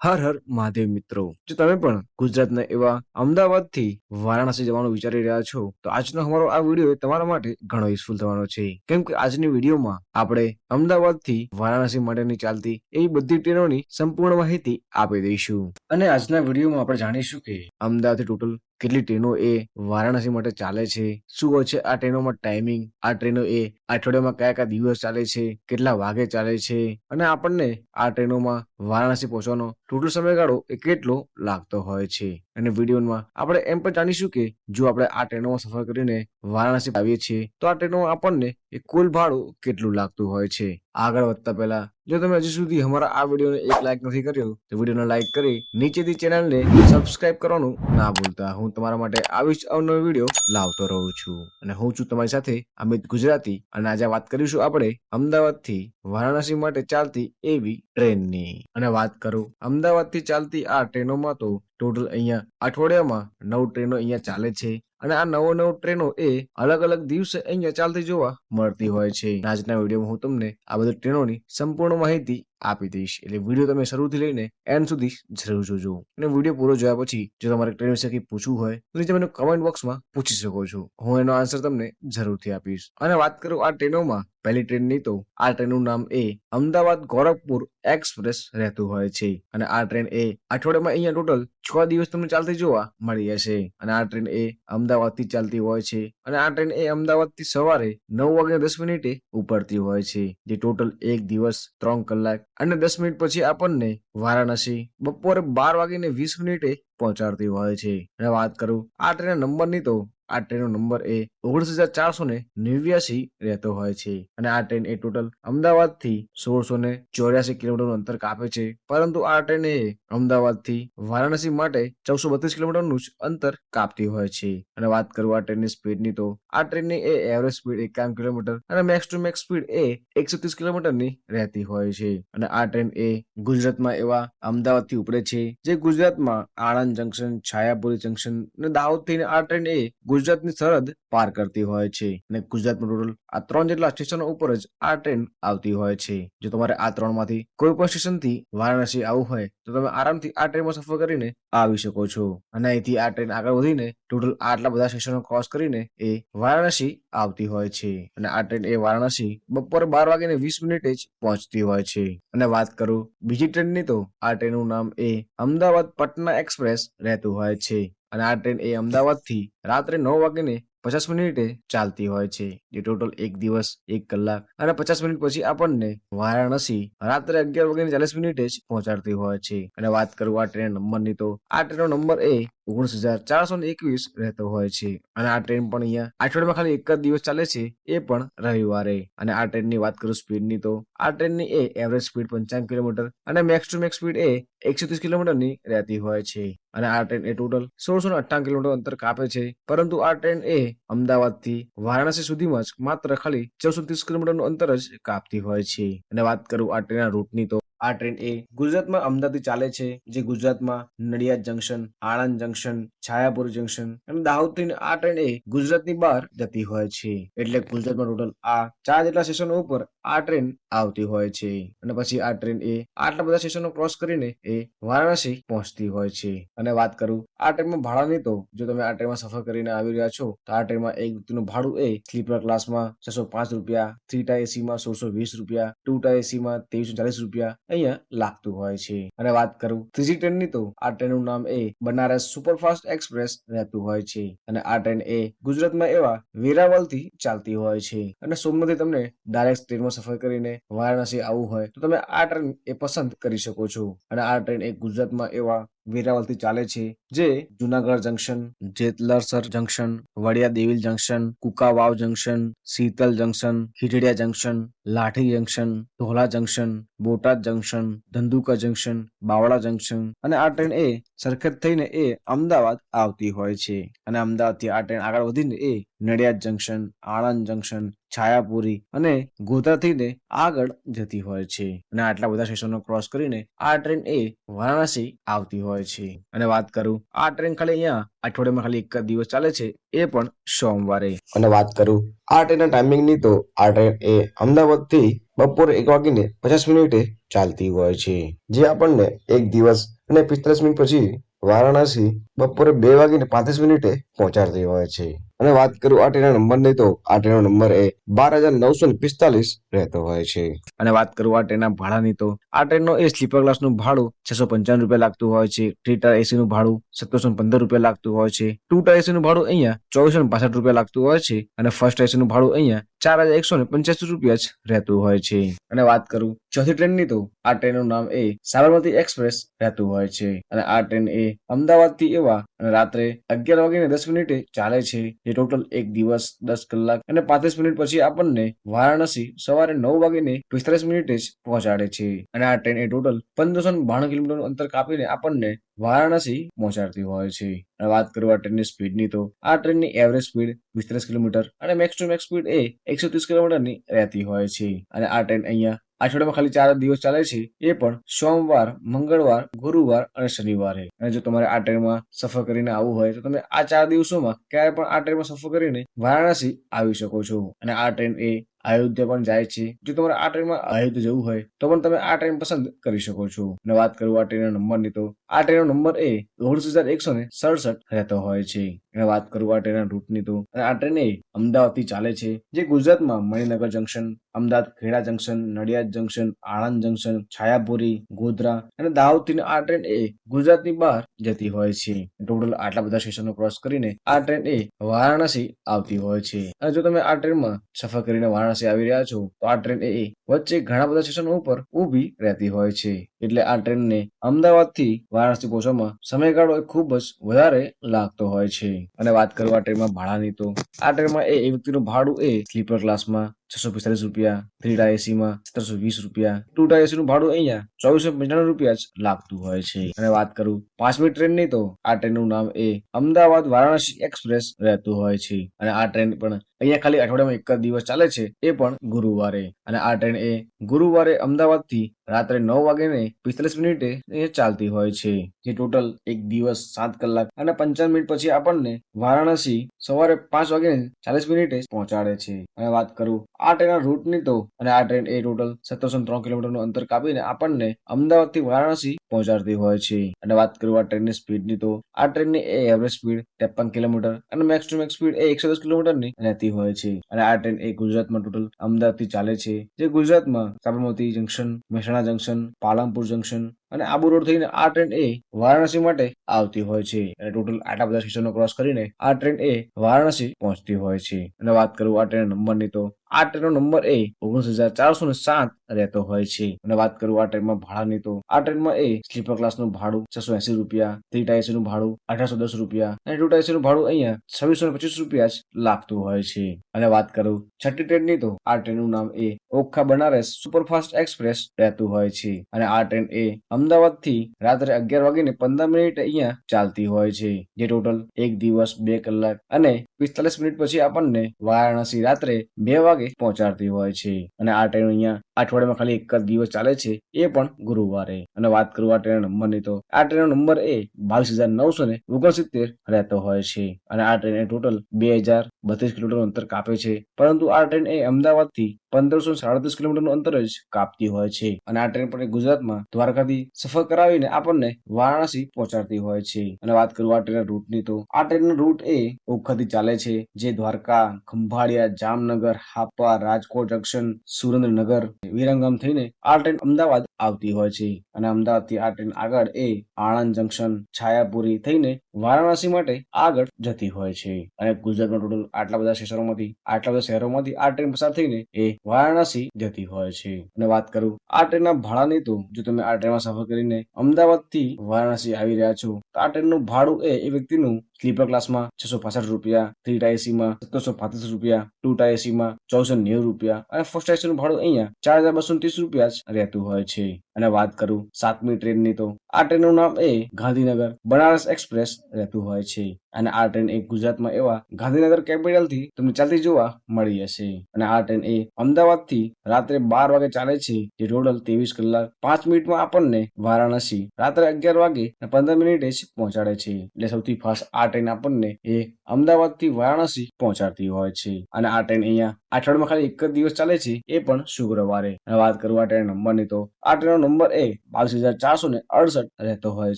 હર હર મહાદેવ મિત્રો, જો તમે પણ ગુજરાતના એવા અમદાવાદથી વારાણસી જવાનું વિચારી રહ્યા છો તો આજનો અમારો આ વિડીયો તમારા માટે ઘણો યુઝફુલ થવાનો છે. કેમ કે આજની વિડીયોમાં આપણે અમદાવાદથી વારાણસી માટેની ચાલતી એવી બધી ટ્રેનોની સંપૂર્ણ માહિતી આપી દઈશું. અને આજના વિડીયોમાં આપણે જાણીશું કે અમદાવાદથી ટોટલ કેટલી ટ્રેનો એ વારાણસી માટે ચાલે છે, શું હોય છે આ ટ્રેનોમાં ટાઈમિંગ, આ ટ્રેનો એ અઠવાડિયામાં કયા કયા દિવસ ચાલે છે, કેટલા વાગે ચાલે છે, અને આપણને આ ટ્રેનોમાં વારાણસી પહોંચવાનો ટોટલ સમયગાળો એ કેટલો લાગતો હોય છે. અને વિડીયોમાં આપણે એમ પણ જાણીશું કે જો આપણે આ ટ્રેનોમાં સફર કરીને વારાણસી આવીએ છીએ તો આ ટ્રેનોમાં આપણને એ કુલ ભાડું કેટલું લાગતું હોય છે. આગળ વધતા પહેલા જો તમે હજી સુધી અમારા આ વિડીયોને એક લાઈક નથી કર્યો તો વિડીયોને લાઈક કરી નીચેથી ચેનલને સબસ્ક્રાઇબ કરવાનું ના ભૂલતા. હું તમારા માટે આવી જ અવનવો વિડીયો લાવતો રહું છું અને હું છું તમારી સાથે અમિત ગુજરાતી. અને આજે વાત કરીશું આપણે અમદાવાદથી વારાણસી માટે ચાલતી એવી ટ્રેનની. અને વાત કરું અમદાવાદથી ચાલતી આ ટ્રેનોમાં તો ટોટલ અહીંયા અઠવાડિયામાં 9 ટ્રેનો અહીંયા ચાલે છે. અને આ નવો ટ્રેનો એ અલગ અલગ દિવસે અહીંયા ચાલતી જોવા મળતી હોય છે. આજના વિડીયોમાં હું તમને આ બધી ટ્રેનોની સંપૂર્ણ માહિતી આપી દઈશ, એટલે વિડીયો તમે શરૂથી લઈને એન્ડ સુધી જરૂર જોજો. અને વિડીયો પૂરો જોયા પછી જો તમારે ટ્રેન વિશે કંઈ પૂછવું હોય તો નીચે મને કમેન્ટ બોક્સમાં પૂછી શકો છો, હું એનો આન્સર તમને જરૂરથી આપીશ. અને વાત કરું આ ટ્રેનોમાં પહેલી ટ્રેનની તો આ ટ્રેનનું નામ એ અમદાવાદ ગોરખપુર એક્સપ્રેસ રહેતું હોય છે. અને આ ટ્રેન એ અઠવાડિયામાં અહીંયા ટોટલ 6 દિવસ તમને ચાલતી જોવા મળી જશે. અને આ ટ્રેન એ અમદાવાદથી ચાલતી હોય છે. અને આ ટ્રેન એ અમદાવાદથી સવારે 9:10 ઉપડતી હોય છે, જે ટોટલ 1 દિવસ 3 કલાક અને 10 મિનિટ પછી આપણને વારાણસી બપોરે 12:20 પહોંચાડતી હોય છે. અને વાત કરું આ ટ્રેનના નંબરની તો આ ટ્રેનનો નંબર એ 19,489 રહેતો હોય છે. અને આ ટ્રેન એ ટોટલ અમદાવાદથી 1684 કિલોમીટરનું અંતર કાપે છે. પરંતુ આ ટ્રેન એ અમદાવાદથી વારાણસી માટે 1432 કિલોમીટરનું જ અંતર કાપતી હોય છે. અને વાત કરું આ ટ્રેનની સ્પીડની તો આ ટ્રેનની એ એવરેજ સ્પીડ 51 કિલોમીટર અને મેક્સ ટુ મેક્સ સ્પીડ એ 130 કિલોમીટરની રહેતી હોય છે. અને આ ટ્રેન એ ગુજરાતમાં એવા અમદાવાદથી ઉપડે છે, જે ગુજરાતમાં આણંદ જંકશન, છાયાપુરી જંકશન અને દાહોદ થઈને આ ટ્રેન એ ગુજરાતની સરહદ પાર કરતી હોય છે. અને ગુજરાતમાં ટોટલ આ 3 જેટલા સ્ટેશનો ઉપર જ આ ટ્રેન આવતી હોય છે. જો તમારે આ 3માંથી કોઈ પણ સ્ટેશનથી વારાણસી આવવું હોય તો તમે આરામથી આ ટ્રેનમાં સફર કરીને આવી શકો છો. અને અહીંથી આ ટ્રેન આગળ વધીને ટોટલ આટલા બધા સ્ટેશનો ક્રોસ કરીને એ વારાણસી આવતી હોય છે. અને આ ટ્રેન એ વારાણસી બપોરે 12:20 જ પહોંચતી હોય છે. અને વાત કરું બીજી ટ્રેનની તો આ ટ્રેનનું નામ એ અમદાવાદ પટના એક્સપ્રેસ રહેતું હોય છે. અને આ ટ્રેન એ અમદાવાદથી રાત્રે 9:50 ચાલતી હોય છે, જે ટોટલ 1 દિવસ 1 કલાક અને 50 મિનિટ પછી આપણને વારાણસી રાત્રે 11:40 જ પહોંચાડતી હોય છે. અને વાત કરું આ ટ્રેન નંબરની તો આ ટ્રેનનો નંબર એ 19,421 રહેતો હોય છે. અને આ ટ્રેન પણ અહીંયા અઠવાડિયામાં ખાલી એક જ દિવસ ચાલે છે, એ પણ રવિવારે. અને આ ટ્રેનની વાત કરું સ્પીડની તો આ ટ્રેનની એ એવરેજ સ્પીડ 55 કિલોમીટર અને મેક્સ ટુ મેક્સ સ્પીડ એ 130 કિલોમીટરની રહેતી હોય છે. અને આ ટ્રેન એ ટોટલ 1658 કિલોમીટર અંતર કાપે છે. પરંતુ આ ટ્રેન એ અમદાવાદથી વારાણસી સુધીમાં જ માત્ર ખાલી 1430 કિલોમીટરનું અંતર જ કાપતી હોય છે. અને વાત કરું આ ટ્રેનના રૂટની તો આ ટ્રેન એ ગુજરાતમાં અમદાવાદથી ચાલે છે, જે ગુજરાતમાં Nadiad junction, Anand junction, Chhayapur junction અને દાહોદ થઈને આ ટ્રેન એ ગુજરાતની બહાર જતી હોય છે. એટલે ગુજરાતમાં ટોટલ આ 4 જેટલા સ્ટેશનો ઉપર આ ટ્રેન આવતી હોય છે. અને પછી આ ટ્રેન એ આટલા બધા સ્ટેશનો ક્રોસ કરીને એ વારાણસી પહોંચતી હોય છે. અને વાત કરું આ ટ્રેનમાં ભાડાની તો જો તમે આ ટ્રેનમાં સફર કરીને આવી રહ્યા છો તો આ ટ્રેનમાં એક વ્યક્તિનું ભાડું એ સ્લીપર ક્લાસમાં 605 રૂપિયા, 3 ટાયર એસીમાં 1620 રૂપિયા, 2 ટાયર એસીમાં 2340 રૂપિયા અહીંયા લાગતું હોય છે. અને વાત કરું ત્રીજી ટ્રેનની તો આ ટ્રેનનું નામ એ બનારસ સુપરફાસ્ટ એક્સપ્રેસ રહેતું હોય છે. અને આ ટ્રેન એ ગુજરાતમાં એવા વેરાવળથી ચાલતી હોય છે. અને સોમનાથથી તમને ડાયરેક્ટ ટ્રેનમાં સફર કરીને વારાણસી આવવું હોય તો તમે આ ટ્રેન એ પસંદ કરી શકો છો. અને આ ટ્રેન એ ગુજરાતમાં એવા વેરાવળથી ચાલે છે, જે Junagadh junction, Jetalsar junction, Vadiya Devli junction, Kukavav junction, Shital junction, Khijadiya junction, Lathi junction, Dhola junction, Botad junction, Dhandhuka junction, Bavla junction અને આ ટ્રેન એ સરખેજ થઈને એ અમદાવાદ આવતી હોય છે. અને અમદાવાદથી આ ટ્રેન આગળ વધીને એ નડિયાદ જંકશન, આણંદ જંકશન, છાયાપુરી અને ગોધરા થઈને આગળ જતી હોય છે અને આટલા બધા સ્ટેશનો ક્રોસ કરીને આ ટ્રેન એ વારાણસી આવતી હોય છે. અને વાત કરું આ ટ્રેન ખાલી અહીંયા અઠવાડિયામાં ખાલી એક જ દિવસ ચાલે છે, એ પણ સોમવારે. અને વાત કરું આ ટ્રેનના ટાઈમિંગની તો આ ટ્રેન એ અમદાવાદ થી બપોરે 1:50 ચાલતી હોય છે, જે આપણને એક દિવસ અને 45 મિનિટ પછી વારાણસી બપોરે 2:35 પહોંચાડતી હોય છે. અને વાત કરું આ ટ્રેનના નંબરની તો આ ટ્રેનનો નંબર એ 12,945 રહેતો હોય છે. અને વાત કરું આ ટ્રેનના ભાડાની તો આ ટ્રેનનો એ સ્લીપર ક્લાસનું ભાડું 655 લાગતું હોય છે. 3 ટાયર એસી નું ભાડું 1715 લાગતું હોય છે. 2 ટાયર એસી નું ભાડું અહીંયા 2465 લાગતું હોય છે અને ફર્સ્ટ એસી નું ભાડું અહીંયા 4185 જ રહેતું હોય છે. અને વાત કરું ચોથી ટ્રેનની તો આ ટ્રેનનું નામ એ સાબરમતી એક્સપ્રેસ રહેતું હોય છે અને આ ટ્રેન એ અમદાવાદ થી એવા અને રાત્રે 11:10 ચાલે છે, જે ટોટલ એક દિવસ 10 કલાક અને 35 મિનિટ પછી આપણને વારાણસી સવારે 9:45 જ પહોંચાડે છે. અને આ ટ્રેન એ ટોટલ 1592 કિલોમીટરનું અંતર કાપીને આપણને વારાણસી પહોંચાડતી હોય છે. અને વાત કરું આ ટ્રેનની સ્પીડની તો આ ટ્રેનની એવરેજ સ્પીડ 32 કિલોમીટર અને મેક્સ ટુ મેક્સ સ્પીડ એ 130 કિલોમીટરની રહેતી હોય છે. અને આ ટ્રેન અહીંયા અઠવાડિયામાં ખાલી 4 જ દિવસ ચાલે છે, એ પણ સોમવાર, મંગળવાર, ગુરુવાર અને શનિવારે. અને જો તમારે આ ટ્રેનમાં સફર કરીને આવવું હોય તો તમે આ 4 દિવસોમાં ક્યારે પણ આ ટ્રેનમાં સફર કરીને વારાણસી આવી શકો છો. અને આ ટ્રેન એ અયોધ્યા પણ જાય છે. જો તમારે આ ટ્રેનમાં અયોધ્યા જવું હોય તો પણ તમે આ ટ્રેન પસંદ કરી શકો છો. અને વાત કરું આ ટ્રેનના નંબરની તો આ ટ્રેનનો નંબર એ 19,167 રહેતો હોય છે. અને વાત કરું આ ટ્રેનના રૂટની તો આ ટ્રેન એ અમદાવાદથી ચાલે છે, જે ગુજરાતમાં Maninagar junction, Ahmedabad Kheda junction, Nadiad junction, Anand junction, Chhayapuri, Godhra અને દાહોદથી આ ટ્રેન એ ગુજરાતની બહાર જતી હોય છે. ટોટલ આટલા બધા સ્ટેશનો ક્રોસ કરીને આ ટ્રેન એ વારાણસી આવતી હોય છે. અને જો તમે આ ટ્રેનમાં સફર કરીને વારાણસી આવી રહ્યા છો તો આ ટ્રેન એ વચ્ચે ઘણા બધા સ્ટેશનો ઉપર ઊભી રહેતી હોય છે, એટલે આ ટ્રેનને અમદાવાદ થી વારાણસી પહોંચવામાં સમયગાળો ખૂબ જ વધારે લાગતો હોય છે. અને વાત કરું આ ટ્રેનમાં ભાડાની તો આ ટ્રેનમાં એ વ્યક્તિનું ભાડું એ સ્લીપર ક્લાસમાં 645 રૂપિયા, 3 ટાયર એસી માં 1720 રૂપિયા, 2 ટાયર એસી નું ભાડું અહીંયા 2495 જ લાગતું હોય છે. અને વાત કરું 5મી ટ્રેનની તો આ ટ્રેનનું નામ એ અમદાવાદ વારાણસી એક્સપ્રેસ રહેતું હોય છે. અને આ ટ્રેન પણ અહીંયા ખાલી અઠવાડિયામાં એક જ દિવસ ચાલે છે, એ પણ ગુરુવારે. અને આ ટ્રેન એ ગુરુવારે અમદાવાદ થી રાત્રે 9:45 એ ચાલતી હોય છે, જે ટોટલ એક દિવસ 7 કલાક અને 55 મિનિટ પછી આપણને વારાણસી સવારે 5:40 પહોંચાડે છે. અને વાત કરું આ ટ્રેનના રૂટની તો આ ટ્રેન એ ટોટલ 1703 કિલોમીટરનું અંતર કાપીને આપણને અમદાવાદ થી વારાણસી પહોંચાડતી હોય છે. અને વાત કરું આ ટ્રેનની સ્પીડની તો આ ટ્રેનની એ એવરેજ સ્પીડ 53 કિલોમીટર અને મેક્સ ટુ મેક્સ સ્પીડ એ 110 કિલોમીટરની રહેતી હોય છે. અને આ ટ્રેન એ ગુજરાતમાં ટોટલ અમદાવાદ થી ચાલે છે, જે ગુજરાતમાં Sabarmati junction, Mehsana junction, Palanpur junction અને આબુ રોડ થઈને આ ટ્રેન એ વારાણસી માટે આવતી હોય છે. અને ટોટલ આટલા બધા સ્ટેશનો ક્રોસ કરીને આ ટ્રેન એ વારાણસી પહોંચતી હોય છે. અને વાત કરું આ ટ્રેન નંબરની તો આ ટ્રેનનો નંબર એ 19,407 રહેતો હોય છે. અને વાત કરું આ ટ્રેનમાં ભાડાની તો આ ટ્રેનમાં એ સ્લીપર ક્લાસનું ભાડું 680 રૂપિયા, 3 ટાયર એસી નું ભાડું 1810 રૂપિયા અને 2 ટાયર એસી નું ભાડું અહીંયા 2625 રૂપિયા જ લાગતું હોય છે. અને વાત કરું છઠ્ઠી ટ્રેનની તો આ ટ્રેનનું નામ એ ઓખા બનારસ સુપરફાસ્ટ એક્સપ્રેસ રહેતું હોય છે. અને આ ટ્રેન એ અમદાવાદ થી રાત્રે 11:15 અહીંયા ચાલતી હોય છે, જે ટોટલ એક દિવસ 2 કલાક અને 45 મિનિટ પછી આપણને વારાણસી રાત્રે 2 વાગે પહોંચાડતી હોય છે. અને આ ટ્રેન અહીંયા અઠવાડિયામાં ખાલી એક જ દિવસ ચાલે છે, એ પણ ગુરુવારે. અને વાત કરું આ ટ્રેન નંબરની તો આ ટ્રેનનો નંબર એ 22,969 રહેતો હોય છે. અને આ ટ્રેન એ ટોટલ 2032 કિલોમીટરનું અંતર કાપે છે, પરંતુ આ ટ્રેન એ અમદાવાદ થી 1537 કિલોમીટરનું અંતર જ કાપતી હોય છે. અને આ ટ્રેન પણ ગુજરાતમાં દ્વારકાથી સફર કરાવીને આપણને વારાણસી પહોંચાડતી હોય છે. અને વાત કરું આ ટ્રેન રૂટની તો આ ટ્રેનનો રૂટ એ ઓખાથી ચાલે છે, જે દ્વારકા, ખંભાળિયા, જામનગર, હાપા, રાજકોટ જંકશન, સુરેન્દ્રનગર, વિરંગામ થઈને આ ટ્રેન અમદાવાદ આવતી હોય છે. અને અમદાવાદ થી આ ટ્રેન આગળ એ આણંદ જંકશન, છાયાપુરી થઈને વારાણસી માટે આગળ જતી હોય છે. અને ગુજરાતમાં ટોટલ આટલા બધા સ્ટેશનોમાંથી આટલા બધા શહેરોમાંથી આ ટ્રેન પસાર થઈને એ વારાણસી જતી હોય છે. અને વાત કરું આ ટ્રેનના ભાડાની તો જો તમે આ ટ્રેનમાં સફર કરીને અમદાવાદ થી વારાણસી આવી રહ્યા છો તો આ ટ્રેનનું ભાડું એ વ્યક્તિનું સ્લીપર ક્લાસમાં 665 રૂપિયા, 3 ટાયર એસીમાં 1735 રૂપિયા, 2 ટાયર એસીમાં 1490 રૂપિયા અને ફર્સ્ટ એસી નું ભાડું અહીંયા 4230 રૂપિયા જ રહેતું હોય છે. અને વાત કરું 7મી ટ્રેનની તો આ ટ્રેનનું નામ એ ગાંધીનગર બનારસ એક્સપ્રેસ રહેતું હોય છે. અને આ ટ્રેન એ ગુજરાતમાં એવા ગાંધીનગર કેપિટલ થી તમને ચાલતી જોવા મળી હશે. અને આ ટ્રેન એ અમદાવાદ થી રાત્રે 12 વાગે ચાલે છે, જે ટોટલ 23 કલાક 5 મિનિટમાં આપણને વારાણસી રાત્રે 11 વાગે અને 15 મિનિટે જ પહોંચાડે છે. એટલે સૌથી ફાસ્ટ આ ટ્રેન આપણને એ અમદાવાદ થી વારાણસી પહોંચાડતી હોય છે. અને આ ટ્રેન અહીંયા અઠવાડિયામાં ખાલી એક જ દિવસ ચાલે છે, એ પણ શુક્રવારે. અને વાત કરું આ ટ્રેન નંબરની તો આ ટ્રેનનો નંબર એ 22,468 રહેતો હોય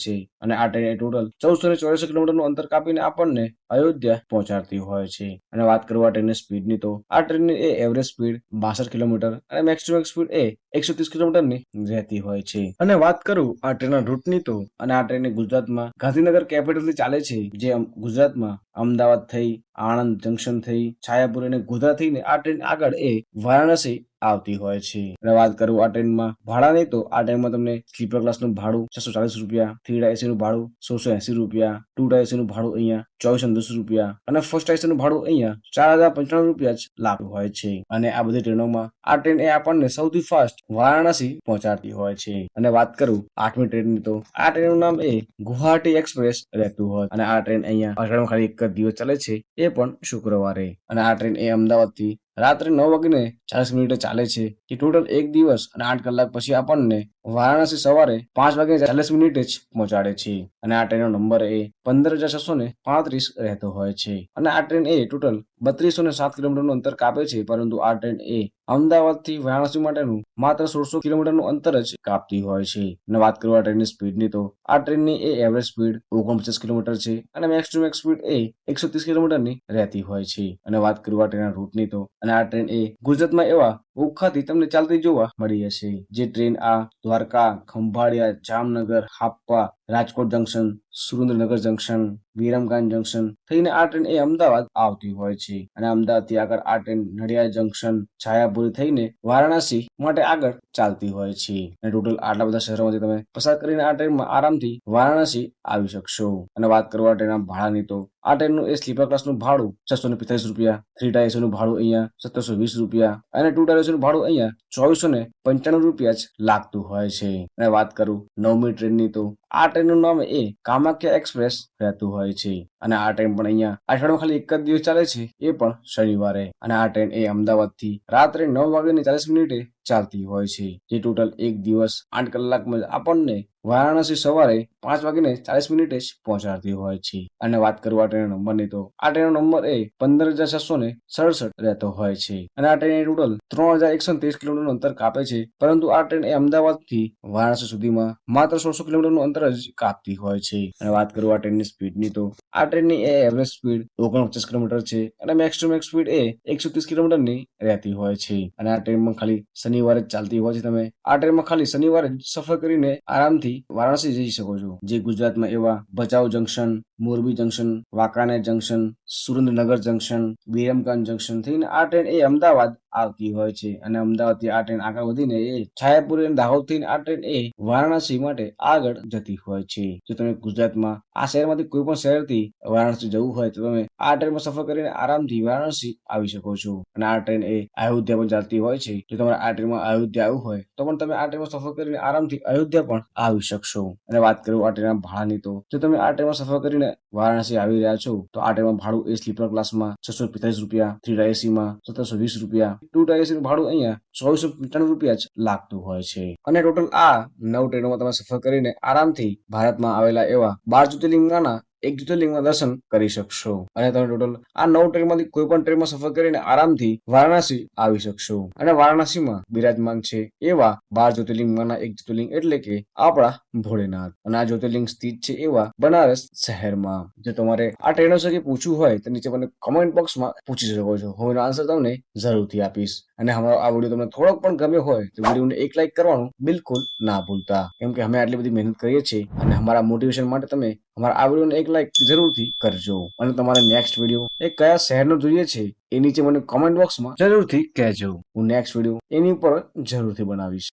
છે. અને આ ટ્રેન ટોટલ 1484 કિલોમીટરનું અંતર કાપીને આપણને અયોધ્યા પહોંચાડતી હોય છે. અને વાત કરું આ ટ્રેનની સ્પીડની તો આ ટ્રેનની એ એવરેજ સ્પીડ 62 કિલોમીટર અને મેક્સિમમ સ્પીડ એ 130 કિલોમીટરની રહેતી હોય છે. અને વાત કરું આ ટ્રેનના રૂટની તો અને આ ટ્રેન ગુજરાતમાં ગાંધીનગર કેપિટલથી ચાલે છે, જે ગુજરાતમાં અમદાવાદ થઈ, આણંદ જંકશન થઈ, છાયાપુર અને ગોધરા થઈને આ ટ્રેન આગળ એ વારાણસી આવતી હોય છે. અને વાત કરું આ ટ્રેનમાં ભાડાની તો આ ટ્રેનમાં તમને સ્લીપર ક્લાસનું ભાડું 640 રૂપિયા, 3 ટાયર એસી નું ભાડું 180 રૂપિયા, 2 ટાયર એસી નું ભાડું અહીંયા 2410 રૂપિયા અને ફર્સ્ટ એસી નું ભાડું અહીંયા 4095 રૂપિયા જ લાગતું હોય છે. અને આ બધી ટ્રેનોમાં આ ટ્રેન એ આપણને સૌથી ફાસ્ટ વારાણસી પહોંચાડતી હોય છે. અને વાત કરું 8મી ટ્રેનની તો આ ટ્રેનનું નામ એ ગુવાહાટી એક્સપ્રેસ રહેતું હોય. અને આ ટ્રેન અહીંયા અઠવાડિયામાં ખાલી એક જ દિવસ ચાલે છે, એ પણ શુક્રવારે. અને આ ટ્રેન એ અમદાવાદ થી રાત્રે 9 વાગીને 40 મિનિટે ચાલે છે, કે ટોટલ એક દિવસ અને 8 કલાક પછી આપણને વારાણસી સવારે 5 વાગે 40 મિનિટે જ પહોંચાડે છે. અને આ ટ્રેનનો નંબર એ 15,635 રહેતો હોય છે. અને આ ટ્રેન એ ટોટલ 3207 કિલોમીટરનું અંતર કાપે છે, પરંતુ આ ટ્રેન એ અમદાવાદ થી વારાણસી માટેનું માત્ર 1600 કિલોમીટરનું અંતર જ કાપતી હોય છે. અને વાત કરું આ ટ્રેનની સ્પીડની તો આ ટ્રેનની એ એવરેજ સ્પીડ 49 કિલોમીટર છે અને મેક્સ ટુ મેક્સ સ્પીડ એ 130 કિલોમીટરની રહેતી હોય છે. અને વાત કરું આ ટ્રેનના રૂટની તો અને આ ટ્રેન એ ગુજરાતમાં એવા ઓખાથી તમને ચાલતી જોવા મળી હશે, જે ટ્રેન આ Dwarka, Khambhalia, Jamnagar, Hapa, Rajkot junction, Surendranagar junction, Viramgam junction થઈને આ ટ્રેન એ અમદાવાદ આવતી હોય છે. અને અમદાવાદ થી આગળ આ ટ્રેન નડિયાદ જંકશન, છાયાપુરી થઈને વારાણસી માટે આગળ ચાલતી હોય છે. અને ટોટલ આટલા બધા શહેરોમાંથી તમે પસાર કરીને આ ટ્રેનમાં આરામથી વારાણસી આવી શકશો. અને વાત કરવા ટ્રેનના ભાડાની તો આ ટ્રેનનું એ સ્લીપર ક્લાસનું ભાડું 645 રૂપિયા, 3 ટાયર એસી નું ભાડું અહીંયા 1720 રૂપિયા અને 2 ટાયર એસી નું ભાડું અહીંયા 2495 રૂપિયા જ લાગતું હોય છે. અને વાત કરું 9મી ટ્રેનની તો આ ટ્રેનનું નામ એ કામાખ્યા એક્સપ્રેસ રહેતું હોય છે. અને આ ટ્રેન પણ અહીંયા અઠવાડિયામાં ખાલી એક જ દિવસ ચાલે છે, એ પણ શનિવારે. અને આ ટ્રેન એ અમદાવાદ થી રાત્રે 9 વાગ્યાને 40 મિનિટે ચાલતી હોય છે, જે ટોટલ એક દિવસ 8 કલાકમાં આપણને વારાણસી સવારે 5 વાગીને 40 મિનિટે જ પહોંચાડતી હોય છે. અને વાત કરું આ ટ્રેન નંબરની તો આ ટ્રેનનો નંબર એ 15,667 રહેતો હોય છે. અને આ ટ્રેન ટોટલ 3130 કિલોમીટરનું અંતર કાપે છે, પરંતુ આ ટ્રેન એ અમદાવાદ થી વારાણસી સુધીમાં માત્ર 1600 કિલોમીટરનું અંતર જ કાપતી હોય છે. અને વાત કરું આ ટ્રેનની સ્પીડની તો આ ટ્રેનની એ એવરેજ સ્પીડ 49 કિલોમીટર છે અને મેક્સ ટુ મેક્સ સ્પીડ એ 130 કિલોમીટરની રહેતી હોય છે. અને આ ટ્રેનમાં ખાલી શનિવારે જ ચાલતી હોય છે. તમે આ ટ્રેનમાં ખાલી શનિવારે જ સફર કરીને આરામથી વારાણસી જઈ શકો છો, જે ગુજરાતમાં એવા Bhachau junction, Morbi junction, Wankaner junction, Surendranagar junction, Viramgam junction થઈને આ ટ્રેન એ અમદાવાદ આવતી હોય છે. અને અમદાવાદ થી આ ટ્રેન આગળ વધીને એ છાયાપુર અને દાહોદ થઈને આ ટ્રેન એ વારાણસી માટે આગળ જતી હોય છે. જો તમે ગુજરાતમાં આ શહેરમાંથી કોઈ પણ શહેરથી વારાણસી જવું હોય તો તમે આ ટ્રેનમાં સફર કરીને આરામથી વારાણસી આવી શકો છો. અને આ ટ્રેન એ અયોધ્યા પણ ચાલતી હોય છે. જો તમારે આ ટ્રેનમાં અયોધ્યા આવવું હોય તો પણ તમે આ ટ્રેનમાં સફર કરીને આરામથી અયોધ્યા પણ આવી શકશો. અને વાત કરું આ ટ્રેનના ભાડાની તો જો તમે આ ટ્રેનમાં સફર કરીને વારાણસી આવી રહ્યા છો તો આ ટ્રેનમાં ભાડું એ સ્લીપર ક્લાસમાં 645 રૂપિયા, 3 ટાયર એસીમાં 1720 રૂપિયા, 2 ટાયર એસી નું ભાડું અહીંયા 2495 રૂપિયા જ લાગતું હોય છે. અને ટોટલ આ 9 ટ્રેનોમાં તમે સફર કરીને આરામથી ભારતમાં આવેલા એવા 12 જ્યોતિર્લિંગના એક જ્યોતિર્લિંગમાં દર્શન કરી શકશો. અને તમે ટોટલ આ 9 ટ્રેનમાંથી કોઈ પણ ટ્રેનમાં સફર કરીને આરામથી વારાણસી આવી શકશો. અને વારાણસીમાં બિરાજમાન છે એવા 12 જ્યોતિર્લિંગમાંના એક જ્યોતિર્લિંગ એટલે કે આપણા ભોળેનાથ. અને આ જ્યોતિર્લિંગ સ્થિત છે એવા બનારસ શહેરમાં. જો તમારે આ ટ્રેનો વિશે પૂછવું હોય તો નીચે મને કમેન્ટ બોક્સમાં પૂછી શકો છો, હું એનો આન્સર તમને જરૂરથી આપીશ. અને અમારો આ વિડીયો તમને થોડોક પણ ગમ્યો હોય તો વિડીયોને એક લાઈક કરવાનું બિલકુલ ના ભૂલતા, કેમ કે અમે આટલી બધી મહેનત કરીએ છીએ અને અમારા મોટિવેશન માટે તમે અમારા આ વિડીયોને એક લાઈક જરૂરથી કરજો. અને તમારે નેક્સ્ટ વિડીયો એ કયા શહેરનો જોઈએ છે એ નીચે મને કોમેન્ટ બોક્સમાં જરૂરથી કહેજો. હું નેક્સ્ટ વિડીયો એની ઉપર જરૂરથી બનાવીશ.